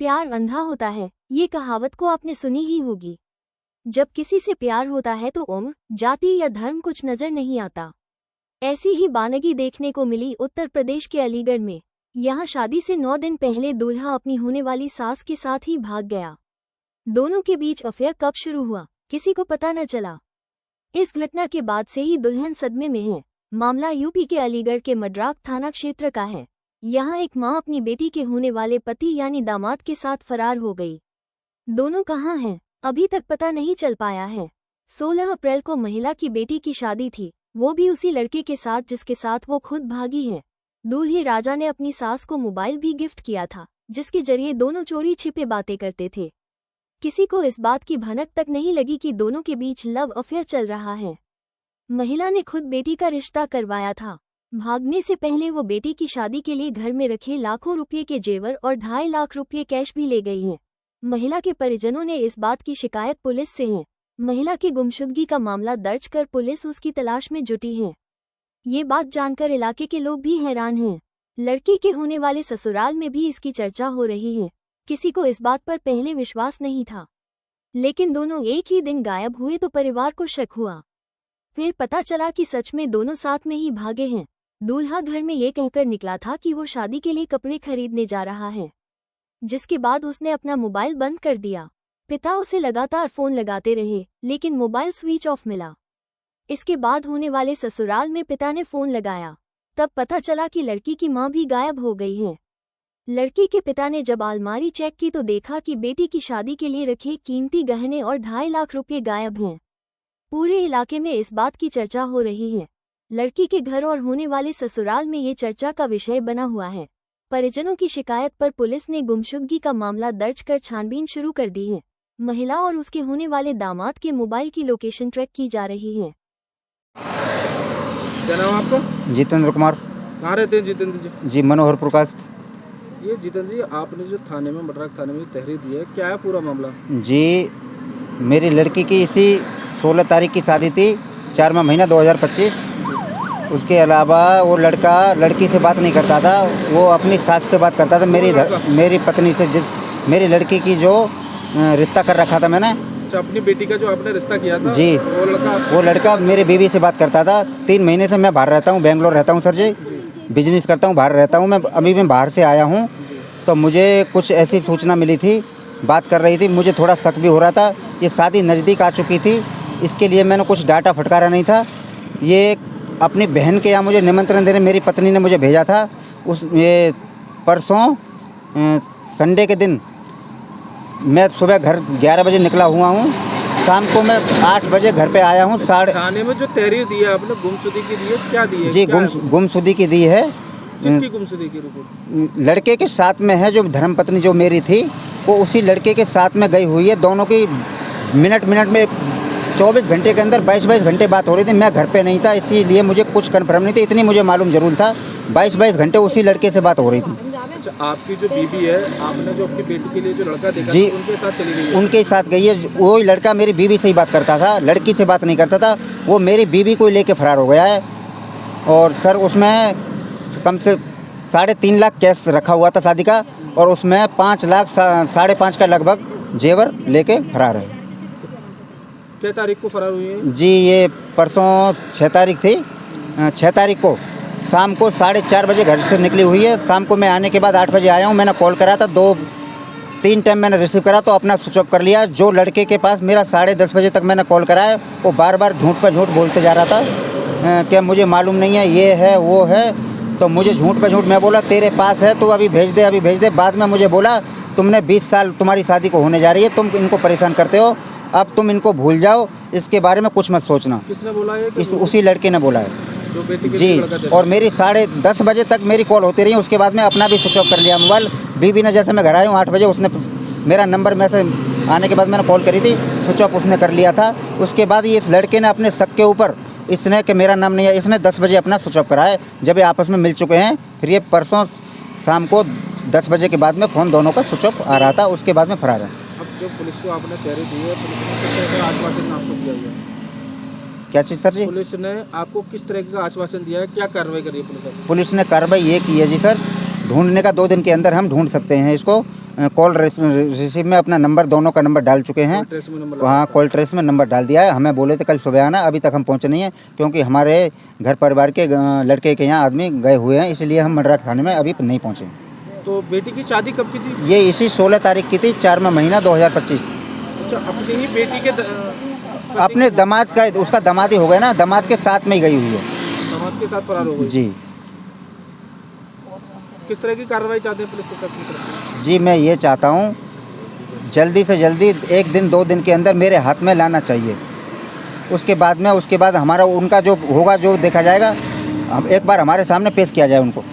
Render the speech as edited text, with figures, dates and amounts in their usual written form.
प्यार अंधा होता है, ये कहावत को आपने सुनी ही होगी। जब किसी से प्यार होता है तो उम्र, जाति या धर्म कुछ नजर नहीं आता। ऐसी ही बानगी देखने को मिली उत्तर प्रदेश के अलीगढ़ में। यहाँ शादी से 9 दिन पहले दूल्हा अपनी होने वाली सास के साथ ही भाग गया। दोनों के बीच अफेयर कब शुरू हुआ, किसी को पता न चला। इस घटना के बाद से ही दुल्हन सदमे में है। मामला यूपी के अलीगढ़ के मड्राक थाना क्षेत्र का है। यहाँ एक मां अपनी बेटी के होने वाले पति यानी दामाद के साथ फरार हो गई। दोनों कहाँ हैं, अभी तक पता नहीं चल पाया है। 16 अप्रैल को महिला की बेटी की शादी थी, वो भी उसी लड़के के साथ जिसके साथ वो खुद भागी है। दूल्हे राजा ने अपनी सास को मोबाइल भी गिफ्ट किया था, जिसके जरिए दोनों चोरी छिपे बातें करते थे। किसी को इस बात की भनक तक नहीं लगी कि दोनों के बीच लव अफेयर चल रहा है। महिला ने खुद बेटी का रिश्ता करवाया था। भागने से पहले वो बेटी की शादी के लिए घर में रखे लाखों रुपये के जेवर और 2.5 लाख रुपये कैश भी ले गई हैं। महिला के परिजनों ने इस बात की शिकायत पुलिस से है। महिला की गुमशुदगी का मामला दर्ज कर पुलिस उसकी तलाश में जुटी है। ये बात जानकर इलाके के लोग भी हैरान हैं। लड़की के होने वाले ससुराल में भी इसकी चर्चा हो रही है। किसी को इस बात पर पहले विश्वास नहीं था, लेकिन दोनों एक ही दिन गायब हुए तो परिवार को शक हुआ। फिर पता चला कि सच में दोनों साथ में ही भागे हैं। दूल्हा घर में ये कहकर निकला था कि वो शादी के लिए कपड़े खरीदने जा रहा है, जिसके बाद उसने अपना मोबाइल बंद कर दिया। पिता उसे लगातार फोन लगाते रहे, लेकिन मोबाइल स्विच ऑफ मिला। इसके बाद होने वाले ससुराल में पिता ने फोन लगाया, तब पता चला कि लड़की की मां भी गायब हो गई है। लड़की के पिता ने जब अलमारी चेक की तो देखा कि बेटी की शादी के लिए रखे कीमती गहने और 2.5 लाख रुपये गायब हैं। पूरे इलाके में इस बात की चर्चा हो रही है। लड़की के घर और होने वाले ससुराल में ये चर्चा का विषय बना हुआ है। परिजनों की शिकायत पर पुलिस ने गुमशुदगी का मामला दर्ज कर छानबीन शुरू कर दी है। महिला और उसके होने वाले दामाद के मोबाइल की लोकेशन ट्रैक की जा रही है। क्या नाम आपका? जितेंद्र कुमार। कहाँ रहते हैं जितेंद्र जी? जी, मनोहरपुर कास्ट। ये जितेंद्र जी, आपने जो थाने में मड्राक थाने में तहरीर दी है, क्या है पूरा मामला? जी, मेरी लड़की की इसी 16 तारीख की शादी थी, 4वां महीना 2025। उसके अलावा वो लड़का लड़की से बात नहीं करता था, वो अपनी सास से बात करता था। मेरी पत्नी से, मेरी लड़की की जो रिश्ता कर रखा था मैंने। अच्छा, अपनी बेटी का जो आपने रिश्ता किया था जी, वो लड़का मेरी बीवी से बात करता था। 3 महीने से मैं बाहर रहता हूँ, बेंगलोर रहता हूँ सर जी, बिजनेस करता हूँ, बाहर रहता हूँ। मैं अभी मैं बाहर से आया हूँ, तो मुझे कुछ ऐसी सूचना मिली थी, बात कर रही थी, मुझे थोड़ा शक भी हो रहा था। ये शादी नज़दीक आ चुकी थी, इसके लिए मैंने कुछ डाटा फटकारा नहीं था। ये अपनी बहन के यहाँ मुझे निमंत्रण देने मेरी पत्नी ने मुझे भेजा था। ये परसों संडे के दिन मैं सुबह घर 11 बजे निकला हुआ हूँ, शाम को मैं 8 बजे घर पे आया हूँ। थाने में जो तहरीर दी है आपने गुमशुदगी की दी है, क्या दी है? जी, गुमशुदगी की दी है। किसकी गुमशुदगी की रिपोर्ट? लड़के के साथ में है, जो धर्मपत्नी जो मेरी थी, वो उसी लड़के के साथ में गई हुई है। दोनों की मिनट में 24 घंटे के अंदर 22 घंटे बात हो रही थी। मैं घर पे नहीं था, इसीलिए मुझे कुछ कन्फर्म नहीं थी। इतनी मुझे मालूम जरूर था, 22 घंटे उसी लड़के से बात हो रही थी। अच्छा, आपकी जो बीवी है, आपने जो अपनी बेटी के लिए जो लड़का देखा जी, उनके साथ चली गई है? उनके साथ गई है। वही लड़का मेरी बीवी से ही बात करता था, लड़की से बात नहीं करता था। वो मेरी बीवी को लेके फरार हो गया है। और सर, उसमें कम से 3.5 लाख कैश रखा हुआ था शादी का, और उसमें 5 लाख 5.5 का लगभग जेवर लेके फरार है। क्या तारीख को फरार हुई है? जी, ये परसों 6 तारीख थी। 6 तारीख को शाम को 4:30 बजे घर से निकली हुई है। शाम को मैं आने के बाद 8 बजे आया हूँ। मैंने कॉल करा था, 2-3 टाइम मैंने रिसीव करा तो अपना स्विच ऑफ कर लिया। जो लड़के के पास मेरा 10:30 बजे तक मैंने कॉल कराया, वो बार बार झूठ पर झूठ बोलते जा रहा था कि मुझे मालूम नहीं है, ये है वो है। तो मुझे झूठ पर झूठ, मैं बोला तेरे पास है तो अभी भेज दे। बाद में मुझे बोला तुमने 20 साल तुम्हारी शादी को होने जा रही है, तुम इनको परेशान करते हो, अब तुम इनको भूल जाओ, इसके बारे में कुछ मत सोचना। किसने बोला है? उसी लड़के ने बोला है जो बेटी के जी। और मेरी 10:30 बजे तक मेरी कॉल होती रही, उसके बाद में अपना भी स्विच ऑफ कर लिया मोबाइल। बीवी ने, जैसे मैं घर आया हूँ 8 बजे, उसने मेरा नंबर में से आने के बाद मैंने कॉल करी थी, स्विच ऑफ उसने कर लिया था। उसके बाद ये इस लड़के ने अपने शक के ऊपर, इसने कि मेरा नाम नहीं है, इसने 10 बजे अपना स्विच ऑफ करा है। जब ये आपस में मिल चुके हैं, फिर ये परसों शाम को 10 बजे के बाद में फ़ोन दोनों का स्विच ऑफ आ रहा था। उसके बाद में फरार है। अब जो पुलिस को आपने तहरीर दी है, पुलिस ने किस तरह का आश्वासन आपको दिया है? क्या चीज़ सर जी? पुलिस ने आपको किस तरह का आश्वासन दिया है, क्या कार्रवाई करी है पुलिस? पुलिस ने कार्रवाई ये की है जी सर, ढूंढने का 2 दिन के अंदर हम ढूंढ सकते हैं इसको। कॉल रिसीव में अपना नंबर, दोनों का नंबर डाल चुके हैं। ट्रेस में नंबर हाँ, कॉल ट्रेस में नंबर डाल दिया है। हमें बोले थे कल सुबह आना, अभी तक हम पहुँचे नहीं हैं क्योंकि हमारे घर परिवार के लड़के के यहाँ आदमी गए हुए हैं, इसलिए हम मंडराक थाने में अभी नहीं पहुँचे। तो बेटी की शादी कब की थी? ये इसी 16 तारीख की थी, 4वां महीना 2025। अच्छा, अपनी ही बेटी के अपने दामाद का, उसका दामाद ही हो गया ना, दामाद के साथ में ही गई हुई है दामाद के साथ फरार हो गई। जी। किस तरह की कार्रवाई चाहते हैं पुलिस प्रशासन की तरफ से? जी, मैं ये चाहता हूँ जल्दी से जल्दी 1 दिन 2 दिन के अंदर मेरे हाथ में लाना चाहिए। उसके बाद हमारा उनका जो होगा, जो देखा जाएगा, हम एक बार हमारे सामने पेश किया जाए उनको।